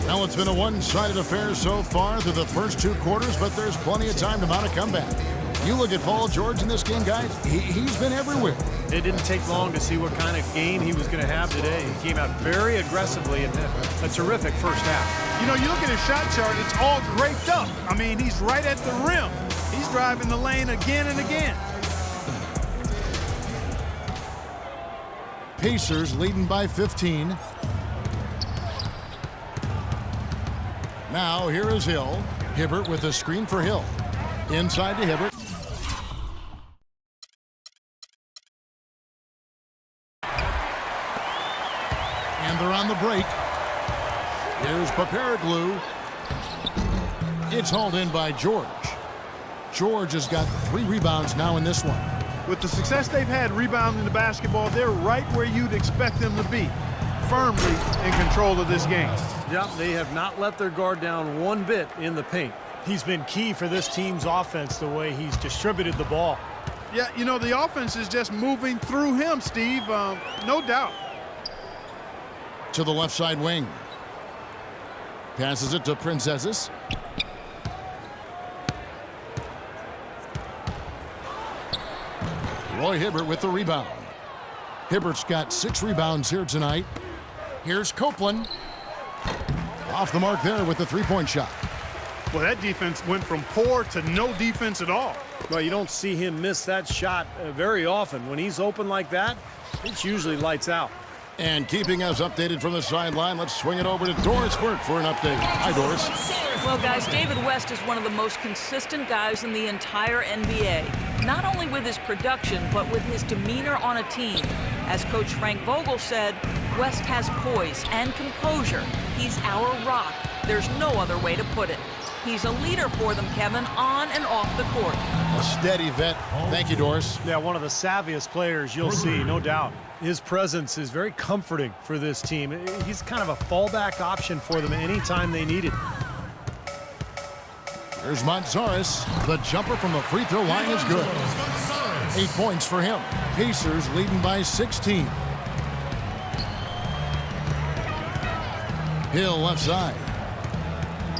Now it's been a one-sided affair so far through the first two quarters, but there's plenty of time to mount a comeback. You look at Paul George in this game, guys, he's been everywhere. It didn't take long to see what kind of game he was going to have today. He came out very aggressively and had a terrific first half. You know, you look at his shot chart, it's all graped up. I mean, he's right at the rim. He's driving the lane again and again. Pacers leading by 15. Now here is Hill. Hibbert with a screen for Hill. Inside to Hibbert. And they're on the break. Here's Paparaglu. It's hauled in by George. George has got 3 rebounds now in this one. With the success they've had rebounding the basketball, they're right where you'd expect them to be, firmly in control of this game. Yeah, they have not let their guard down one bit in the paint. He's been key for this team's offense, the way he's distributed the ball. Yeah, you know, the offense is just moving through him, Steve, no doubt. To the left side wing. Passes it to Princesses. Roy Hibbert with the rebound. Hibbert's got 6 rebounds here tonight. Here's Copeland. Off the mark there with the three-point shot. Well, that defense went from poor to no defense at all. Well, you don't see him miss that shot very often. When he's open like that, it's usually lights out. And keeping us updated from the sideline, let's swing it over to Doris Burke for an update. Hi, Doris. Well, guys, David West is one of the most consistent guys in the entire NBA. Not only with his production, but with his demeanor on a team. As Coach Frank Vogel said, West has poise and composure. He's our rock. There's no other way to put it. He's a leader for them, Kevin, on and off the court. A steady vet. Thank you, Doris. Yeah, one of the savviest players you'll see, no doubt. His presence is very comforting for this team. He's kind of a fallback option for them anytime they need it. Here's Montzaris. The jumper from the free throw line is good. 8 points for him. Pacers leading by 16. Hill left side.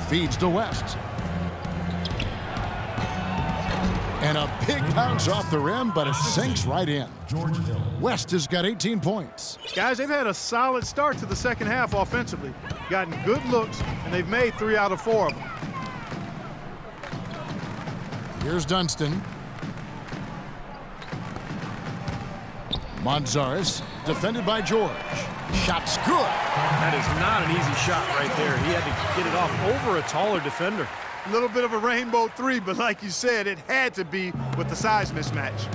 Feeds to West. And a big bounce off the rim, but it sinks right in. West has got 18 points. Guys, they've had a solid start to the second half offensively. Gotten good looks, and they've made 3 out of 4 of them. Here's Dunston. Montzaris, defended by George. Shot's good. That is not an easy shot right there. He had to get it off over a taller defender. A little bit of a rainbow 3, but like you said, it had to be with the size mismatch.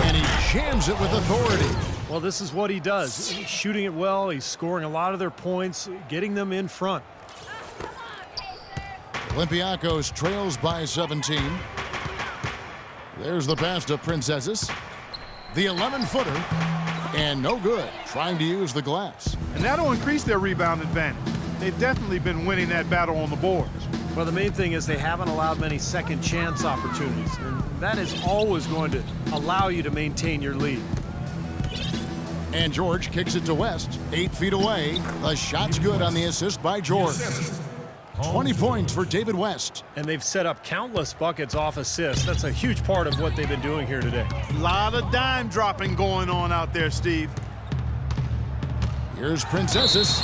And he jams it with authority. Well, this is what he does. He's shooting it well. He's scoring a lot of their points, getting them in front. Olympiacos trails by 17. There's the pass to Princesses. The 11-footer. And no good. Trying to use the glass. And that'll increase their rebound advantage. They've definitely been winning that battle on the boards. Well, the main thing is they haven't allowed many second chance opportunities. And that is always going to allow you to maintain your lead. And George kicks it to West. 8 feet away. The shot's good on the assist by George. 20 points for David West. And they've set up countless buckets off assists. That's a huge part of what they've been doing here today. A lot of dime dropping going on out there, Steve. Here's Princesses.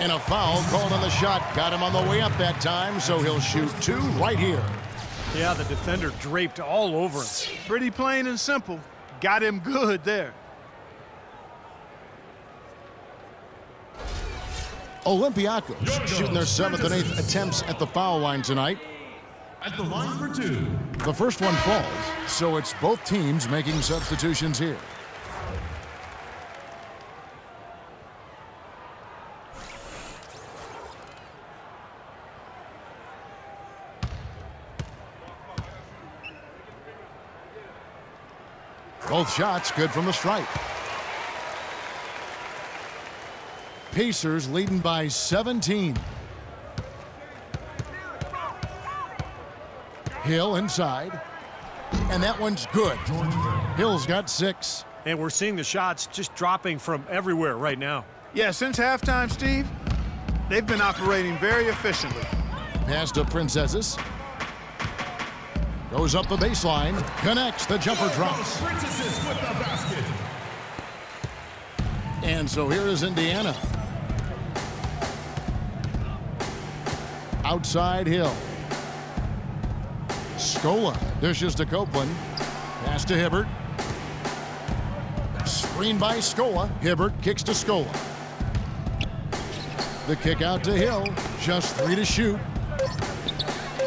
And a foul called on the shot. Got him on the way up that time, so he'll shoot 2 right here. Yeah, the defender draped all over him. Pretty plain and simple. Got him good there. Olympiacos shooting their 7th and 8th attempts at the foul line tonight. At the line for 2. The first one falls, so it's both teams making substitutions here. Both shots good from the stripe. Pacers leading by 17. Hill inside. And that one's good. Hill's got 6. And we're seeing the shots just dropping from everywhere right now. Yeah, since halftime, Steve, they've been operating very efficiently. Pass to Princesses. Goes up the baseline. Connects. The jumper drops. Princesses with the basket. And so here is Indiana. Outside Hill. Scola dishes to Copeland. Pass to Hibbert. Screen by Scola. Hibbert kicks to Scola. The kick out to Hill. Just 3 to shoot.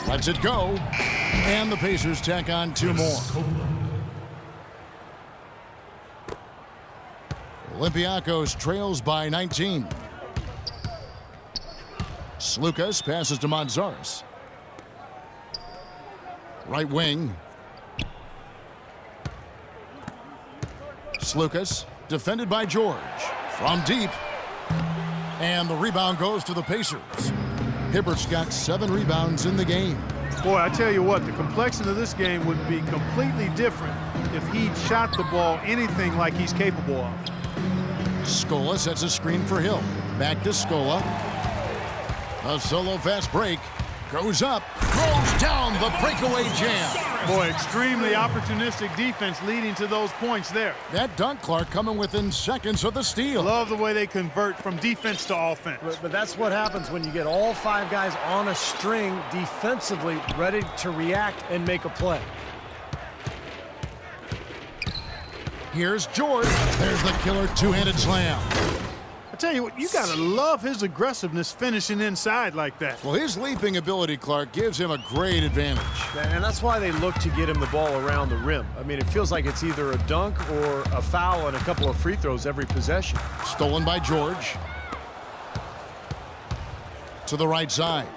Lets it go. And the Pacers tack on 2 more. Olympiacos trails by 19. Slukas passes to Montzaris. Right wing. Slukas defended by George. From deep. And the rebound goes to the Pacers. Hibbert's got 7 rebounds in the game. Boy, I tell you what, the complexion of this game would be completely different if he'd shot the ball anything like he's capable of. Scola sets a screen for Hill. Back to Scola. A solo fast break. Goes up. Throws down the breakaway jam. Boy, extremely opportunistic defense leading to those points there. That dunk, Clark, coming within seconds of the steal. Love the way they convert from defense to offense. But that's what happens when you get all 5 guys on a string defensively, ready to react and make a play. Here's George. There's the killer 2-handed slam. I tell you what, you gotta love his aggressiveness finishing inside like that. Well, his leaping ability, Clark, gives him a great advantage. And that's why they look to get him the ball around the rim. I mean, it feels like it's either a dunk or a foul and a couple of free throws every possession. Stolen by George. To the right side.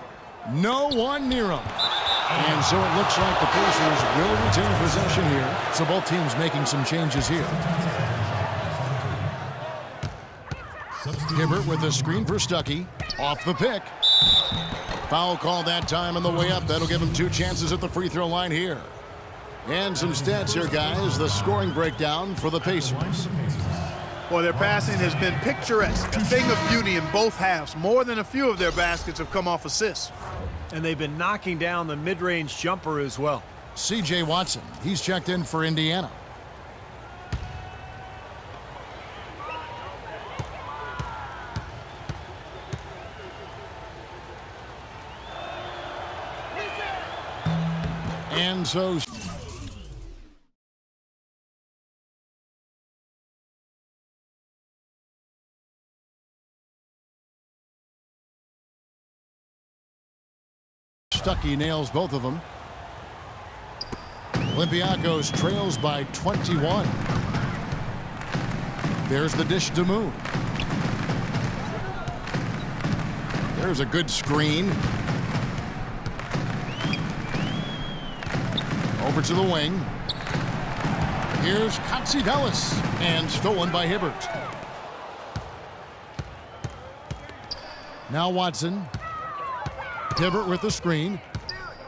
No one near him. And so it looks like the Pacers will retain possession here. So both teams making some changes here. Hibbert with a screen for Stuckey. Off the pick. Foul call that time on the way up. That'll give him 2 chances at the free throw line here. And some stats here, guys. The scoring breakdown for the Pacers. Boy, their passing has been picturesque. A thing of beauty in both halves. More than a few of their baskets have come off assists. And they've been knocking down the mid-range jumper as well. C.J. Watson. He's checked in for Indiana. And so Stuckey nails both of them. Olympiacos trails by 21. There's the dish to Moon. There's a good screen. Over to the wing. Here's Katsidelis, and stolen by Hibbert. Now Watson. Hibbert with the screen.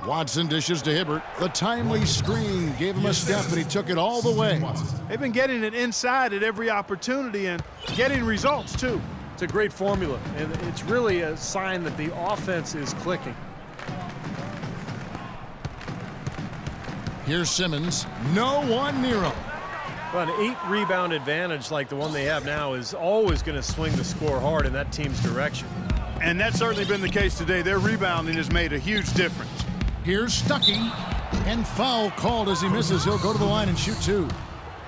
Watson dishes to Hibbert. The timely screen gave him a step, and he took it all the way. They've been getting it inside at every opportunity and getting results, too. It's a great formula, and it's really a sign that the offense is clicking. Here's Simmons. No one near him. Well, an 8-rebound advantage like the one they have now is always going to swing the score hard in that team's direction. And that's certainly been the case today. Their rebounding has made a huge difference. Here's Stuckey. And foul called as he misses. He'll go to the line and shoot 2.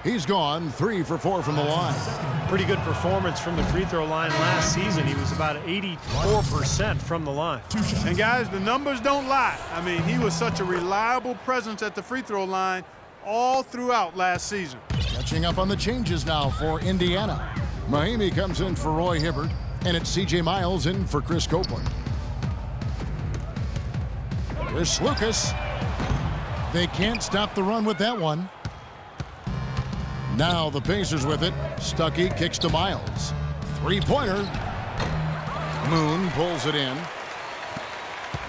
He's gone 3 for 4 from the line. Pretty good performance from the free throw line last season. He was about 84% from the line. And guys, the numbers don't lie. I mean, he was such a reliable presence at the free throw line all throughout last season. Catching up on the changes now for Indiana. Mahimi comes in for Roy Hibbert, and it's C.J. Miles in for Chris Copeland. Here's Slukas. They can't stop the run with that one. Now the Pacers with it. Stuckey kicks to Miles. 3-pointer. Moon pulls it in.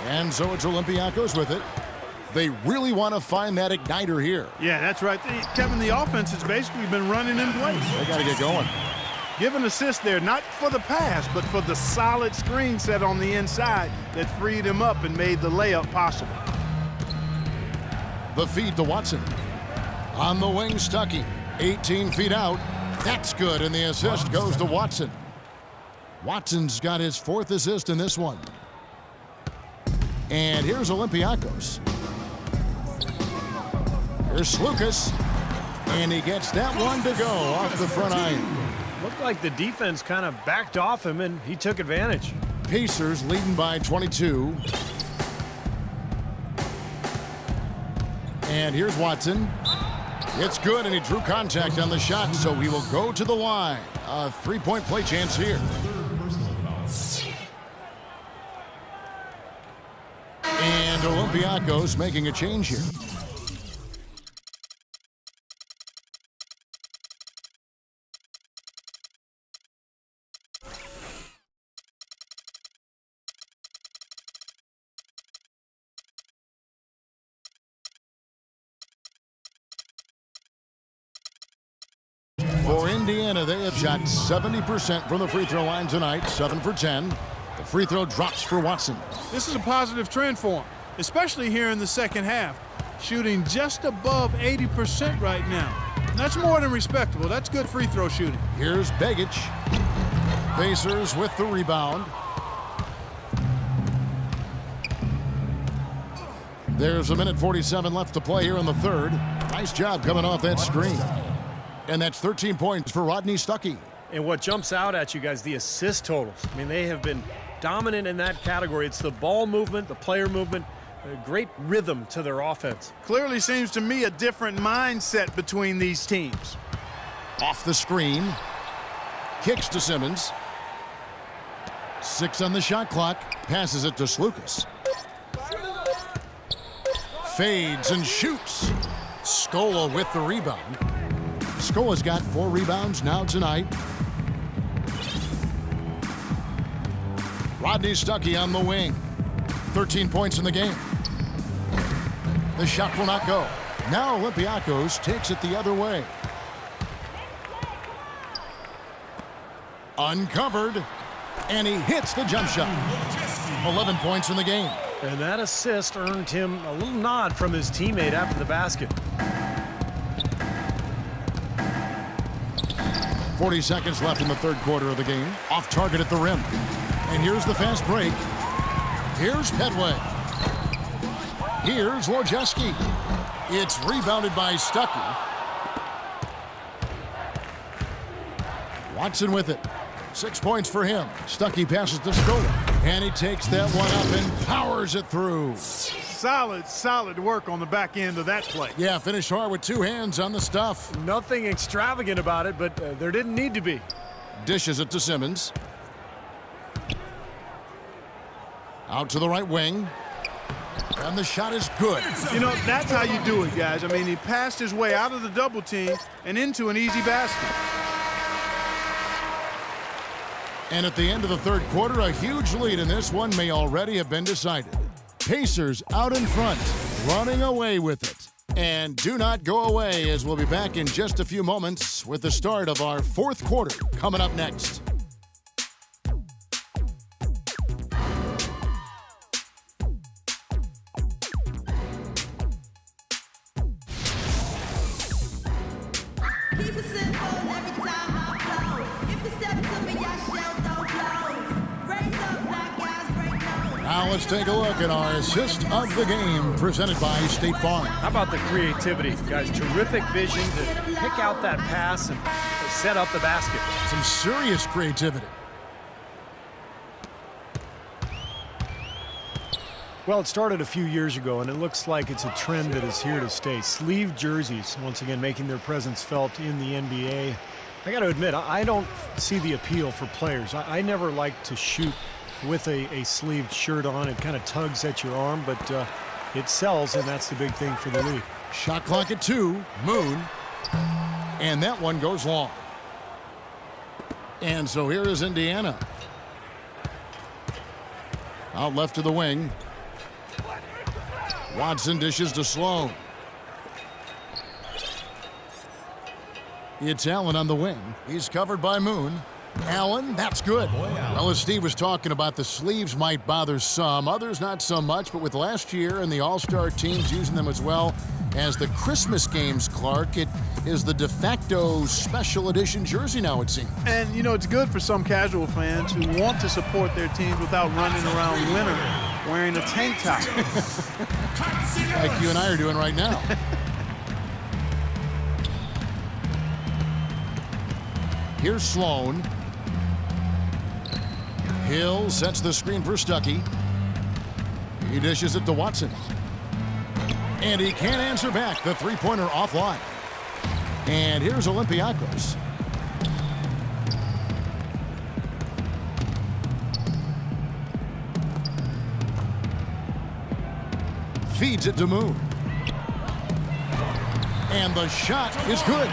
And so it's Olympiacos with it. They really want to find that igniter here. Yeah, that's right. Kevin, the offense has basically been running in place. They got to get going. Give an assist there, not for the pass, but for the solid screen set on the inside that freed him up and made the layup possible. The feed to Watson. On the wing, Stuckey. 18 feet out. That's good, and the assist goes to Watson. Watson's got his 4th assist in this one. And here's Olympiacos. Here's Lucas. And he gets that one to go off the front iron. Looked like the defense kind of backed off him, and he took advantage. Pacers leading by 22. And here's Watson. It's good, and he drew contact on the shot, so he will go to the line. A 3-point play chance here. And Olympiacos making a change here. For Indiana, they have shot 70% from the free throw line tonight, 7 for 10. The free throw drops for Watson. This is a positive trend for him, especially here in the second half. Shooting just above 80% right now. And that's more than respectable. That's good free throw shooting. Here's Begic. Pacers with the rebound. There's a minute 47 left to play here in the third. Nice job coming off that screen. And that's 13 points for Rodney Stuckey. And what jumps out at you guys, the assist totals. I mean, they have been dominant in that category. It's the ball movement, the player movement, a great rhythm to their offense. Clearly seems to me a different mindset between these teams. Off the screen. Kicks to Simmons. 6 on the shot clock. Passes it to Lucas. Fades and shoots. Scola with the rebound. Scola's got 4 rebounds now tonight. Rodney Stuckey on the wing. 13 points in the game. The shot will not go. Now Olympiacos takes it the other way. Uncovered. And he hits the jump shot. 11 points in the game. And that assist earned him a little nod from his teammate after the basket. 40 seconds left in the third quarter of the game. Off target at the rim. And here's the fast break. Here's Petway. Here's Wojcicki. It's rebounded by Stuckey. Watson with it. 6 points for him. Stuckey passes to Scola. And he takes that one up and powers it through. Solid work on the back end of that play. Yeah, finished hard with 2 hands on the stuff. Nothing extravagant about it, but there didn't need to be. Dishes it to Simmons. Out to the right wing. And the shot is good. You know, that's how you do it, guys. I mean, he passed his way out of the double team and into an easy basket. And at the end of the third quarter, a huge lead in this one may already have been decided. Pacers out in front, running away with it. And do not go away, as we'll be back in just a few moments with the start of our fourth quarter coming up next. Now let's take a look at our assist of the game presented by State Farm. How about the creativity, guys? Terrific vision to pick out that pass and set up the basket. Some serious creativity. Well, it started a few years ago, and it looks like it's a trend that is here to stay. Sleeve jerseys, once again, making their presence felt in the NBA. I got to admit, I don't see the appeal for players. I never like to shoot with a sleeved shirt on. It kind of tugs at your arm, but it sells, and that's the big thing for the league. Shot clock at 2. Moon. And that one goes long. And so here is Indiana. Out left to the wing. Watson dishes to Sloan. It's Allen on the wing. He's covered by Moon. Allen, that's good. Well, as Steve was talking about, the sleeves might bother some, others not so much, but with last year and the All-Star teams using them as well as the Christmas games, Clark, it is the de facto special edition jersey now, it seems. And, you know, it's good for some casual fans who want to support their teams without running around winter wearing a tank top. Like you and I are doing right now. Here's Sloan. Hill sets the screen for Stuckey. He dishes it to Watson. And he can't answer back. The three-pointer offline. And here's Olympiacos. Feeds it to Moon. And the shot is good.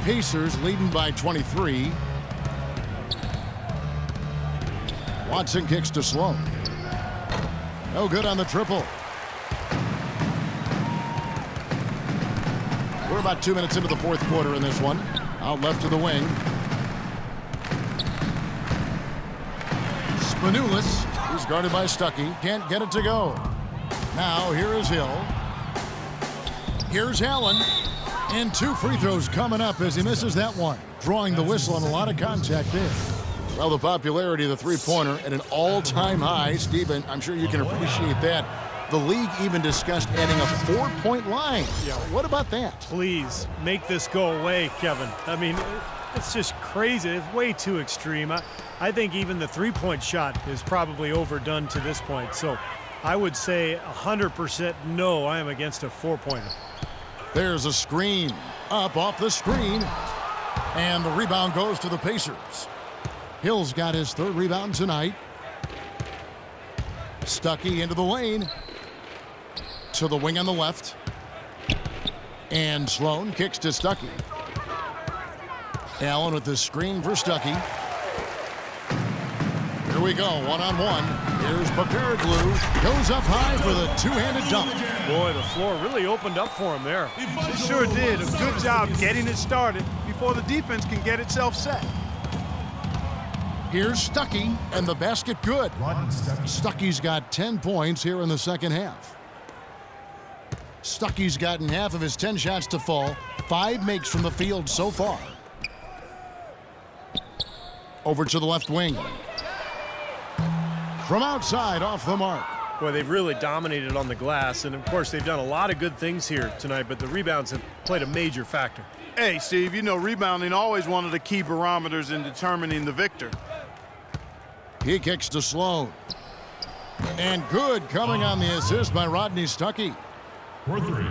Pacers leading by 23. Watson kicks to Sloan. No good on the triple. We're about 2 minutes into the fourth quarter in this one. Out left to the wing. Spanulis. He's guarded by Stuckey. Can't get it to go. Now here is Hill. Here's Allen. And 2 free throws coming up as he misses that one. Drawing the whistle on a lot of contact there. Well, the popularity of the three-pointer at an all-time high. Stephen, I'm sure you can appreciate that. The league even discussed adding a 4-point line. Yeah. What about that? Please, make this go away, Kevin. I mean, it's just crazy. It's way too extreme. I think even the three-point shot is probably overdone to this point. So I would say 100% no, I am against a 4-pointer. There's a screen. Up off the screen. And the rebound goes to the Pacers. Hill's got his 3rd rebound tonight. Stuckey into the lane. To the wing on the left. And Sloan kicks to Stuckey. Allen with the screen for Stuckey. Here we go, one-on-one. Here's Paparaglu. Goes up high for the two-handed dunk. Boy, the floor really opened up for him there. It sure did. A good job getting it started before the defense can get itself set. Here's Stuckey, and the basket good. Stuckey's got 10 points here in the second half. Stuckey's gotten half of his 10 shots to fall. 5 makes from the field so far. Over to the left wing. From outside, off the mark. Boy, they've really dominated on the glass, and of course they've done a lot of good things here tonight, but the rebounds have played a major factor. Hey, Steve, you know rebounding always one of the key barometers in determining the victor. He kicks to Sloan. And good coming on the assist by Rodney Stuckey. For 3.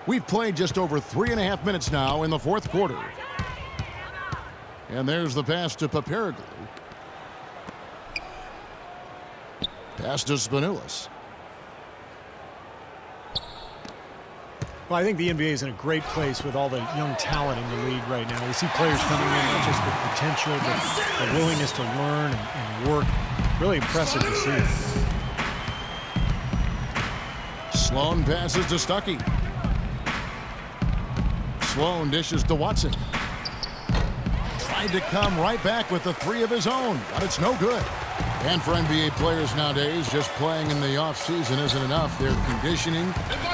We've played just over 3.5 minutes now in the fourth quarter. And there's the pass to Paparaglu. Pass to Spanulis. Well, I think the NBA is in a great place with all the young talent in the league right now. We see players coming in not just with potential, but the willingness to learn and work. Really impressive to see. Sloan passes to Stuckey. Sloan dishes to Watson. Tried to come right back with the 3 of his own, but it's no good. And for NBA players nowadays, just playing in the offseason isn't enough. They're conditioning,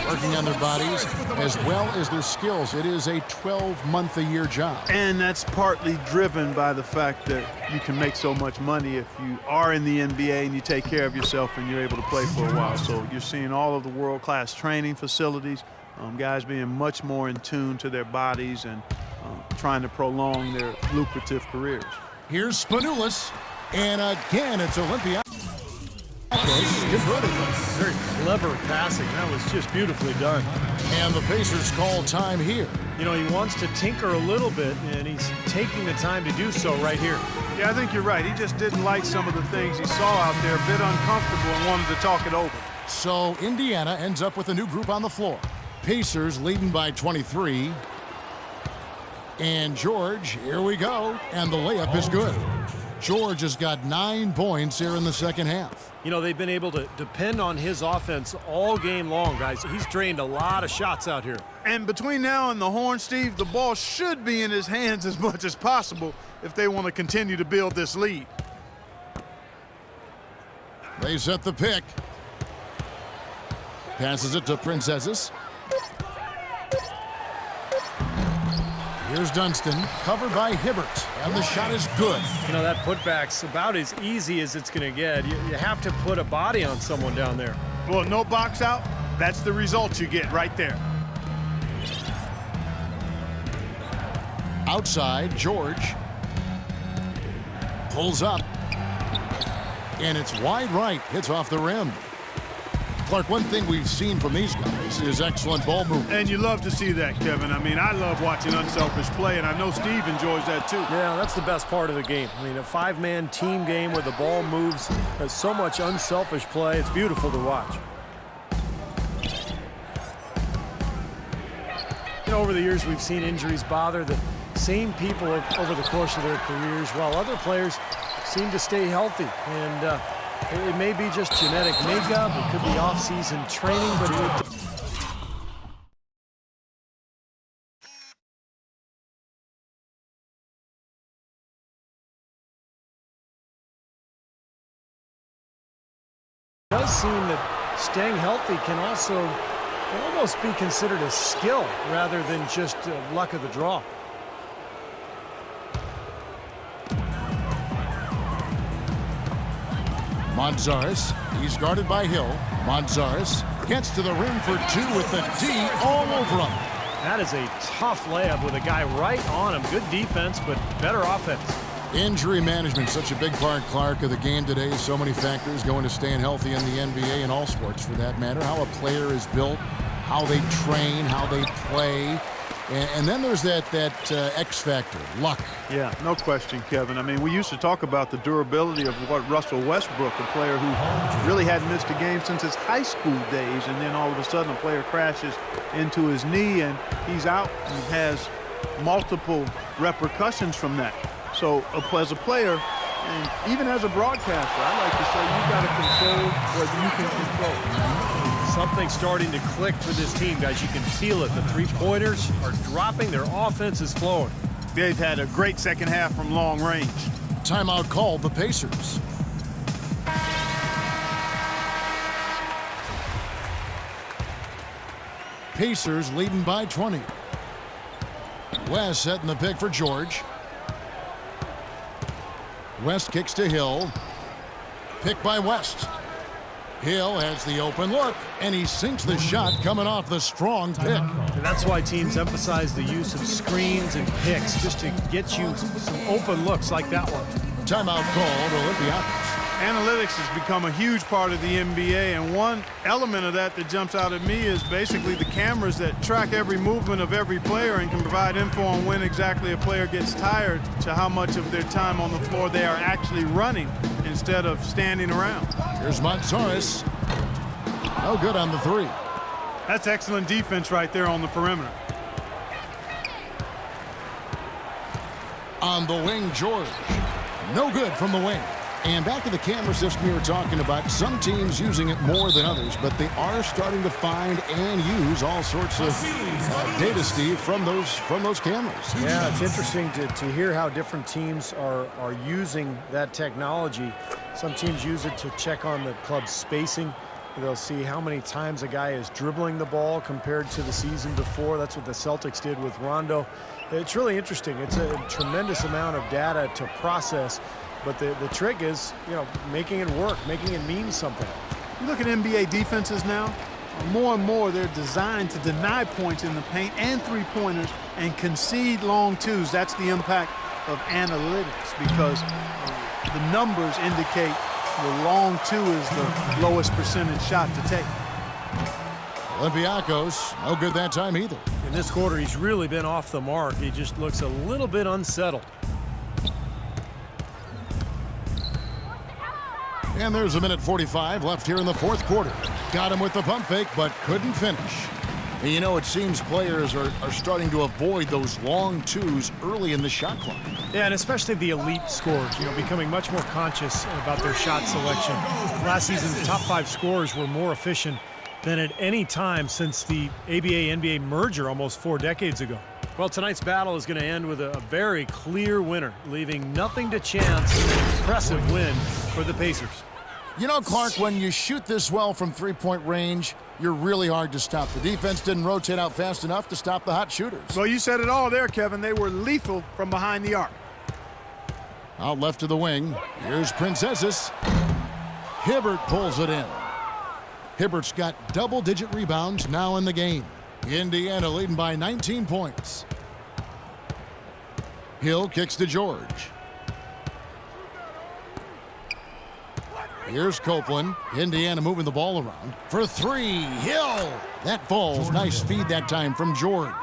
working on their bodies, as well as their skills. It is a 12-month-a-year job. And that's partly driven by the fact that you can make so much money if you are in the NBA and you take care of yourself and you're able to play for a while. So you're seeing all of the world-class training facilities, guys being much more in tune to their bodies and trying to prolong their lucrative careers. Here's Spanulis. And again, it's Olympiacos. Very clever passing. That was just beautifully done. And the Pacers call time here. You know, he wants to tinker a little bit, and he's taking the time to do so right here. Yeah, I think you're right. He just didn't like some of the things he saw out there, a bit uncomfortable, and wanted to talk it over. So Indiana ends up with a new group on the floor. Pacers leading by 23. And George, here we go. And the layup is good. George has got 9 points here in the second half. You know, they've been able to depend on his offense all game long, guys. He's drained a lot of shots out here. And between now and the horn, Steve, the ball should be in his hands as much as possible if they want to continue to build this lead. They set the pick. Passes it to Princesses. Here's Dunston, covered by Hibbert, and the shot is good. You know, that putback's about as easy as it's going to get. You have to put a body on someone down there. Well, no box out, that's the result you get right there. Outside, George pulls up, and it's wide right. Hits off the rim. Clark, one thing we've seen from these guys is excellent ball movement. And you love to see that, Kevin. I mean, I love watching unselfish play, and I know Steve enjoys that too. Yeah, that's the best part of the game. I mean, a 5-man team game where the ball moves, there's so much unselfish play. It's beautiful to watch. You know, over the years, we've seen injuries bother the same people over the course of their careers, while other players seem to stay healthy. And it may be just genetic makeup, it could be off-season training, but it does seem that staying healthy can also almost be considered a skill rather than just luck of the draw. Montzaris, he's guarded by Hill. Montzaris gets to the rim for 2 with the D all over him. That is a tough layup with a guy right on him. Good defense, but better offense. Injury management, such a big part, Clark, of the game today. So many factors going to staying healthy in the NBA and all sports for that matter. How a player is built, how they train, how they play. And then there's that X factor, luck. Yeah, no question, Kevin. I mean, we used to talk about the durability of what Russell Westbrook, a player who really hadn't missed a game since his high school days, and then all of a sudden a player crashes into his knee and he's out and has multiple repercussions from that. So as a player, and even as a broadcaster, I like to say you got to control what you can control. Something's starting to click for this team, guys. You can feel it. The three-pointers are dropping. Their offense is flowing. They've had a great second half from long range. Timeout called the Pacers. Pacers leading by 20. West setting the pick for George. West kicks to Hill. Pick by West. Hill has the open look, and he sinks the shot coming off the strong pick. And that's why teams emphasize the use of screens and picks, just to get you some open looks like that one. Timeout called Olympiacos. Analytics has become a huge part of the NBA, and one element of that jumps out at me is basically the cameras that track every movement of every player and can provide info on when exactly a player gets tired to how much of their time on the floor they are actually running instead of standing around. Here's Montzaris. No good on the 3. That's excellent defense right there on the perimeter. On the wing, George. No good from the wing. And back to the camera system we were talking about, some teams using it more than others, but they are starting to find and use all sorts of data, Steve, from those cameras. Yeah, it's interesting to hear how different teams are using that technology. Some teams use it to check on the club's spacing. They'll see how many times a guy is dribbling the ball compared to the season before. That's what the Celtics did with Rondo. It's really interesting. It's a tremendous amount of data to process. But the trick is, you know, making it work, making it mean something. You look at NBA defenses now, more and more they're designed to deny points in the paint and three-pointers and concede long twos. That's the impact of analytics because the numbers indicate the long two is the lowest percentage shot to take. Olympiacos, no good that time either. In this quarter, he's really been off the mark. He just looks a little bit unsettled. And there's a minute 45 left here in the fourth quarter. Got him with the pump fake, but couldn't finish. And you know, it seems players are starting to avoid those long twos early in the shot clock. Yeah, and especially the elite scorers, becoming much more conscious about their shot selection. Last season, the top 5 scorers were more efficient than at any time since the ABA-NBA merger almost 4 decades ago. Well, tonight's battle is going to end with a very clear winner, leaving nothing to chance in an impressive win for the Pacers. You know, Clark, when you shoot this well from three-point range, you're really hard to stop. The defense didn't rotate out fast enough to stop the hot shooters. Well, you said it all there, Kevin. They were lethal from behind the arc. Out left to the wing. Here's Princesses. Hibbert pulls it in. Hibbert's got double-digit rebounds now in the game. Indiana leading by 19 points. Hill kicks to George. Here's Copeland. Indiana moving the ball around. For 3, Hill. That falls. Nice feed that time from George.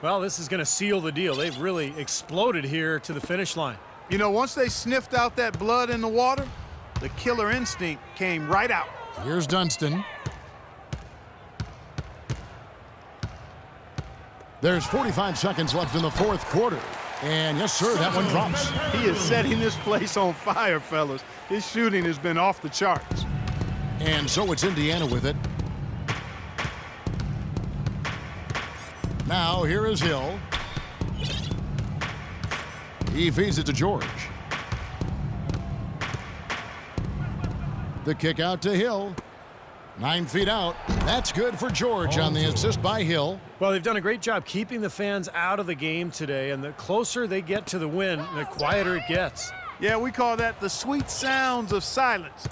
Well, this is going to seal the deal. They've really exploded here to the finish line. You know, once they sniffed out that blood in the water, the killer instinct came right out. Here's Dunston. There's 45 seconds left in the 4th quarter. And yes, sir, that one drops. He is setting this place on fire, fellas. His shooting has been off the charts. And so it's Indiana with it. Now here is Hill. He feeds it to George. The kick out to Hill. 9 feet out. That's good for George on the assist by Hill. Well, they've done a great job keeping the fans out of the game today, and the closer they get to the win, the quieter it gets. Yeah, we call that the sweet sounds of silence.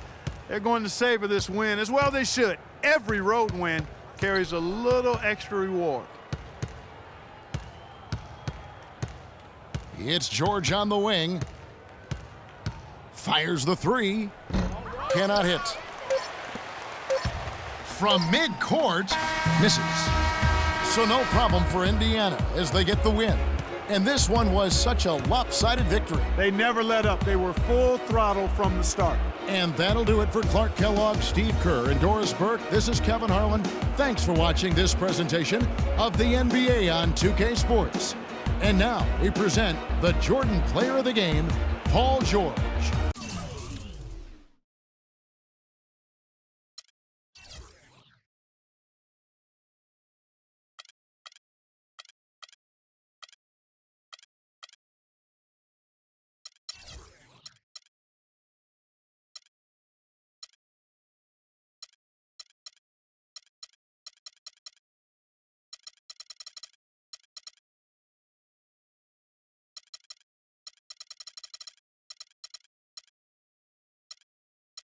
They're going to savor this win, as well they should. Every road win carries a little extra reward. It's George on the wing. Fires the 3. Cannot hit. From midcourt, misses. So no problem for Indiana as they get the win. And this one was such a lopsided victory. They never let up. They were full throttle from the start. And that'll do it for Clark Kellogg, Steve Kerr, and Doris Burke. This is Kevin Harlan. Thanks for watching this presentation of the NBA on 2K Sports. And now we present the Jordan Player of the Game, Paul George.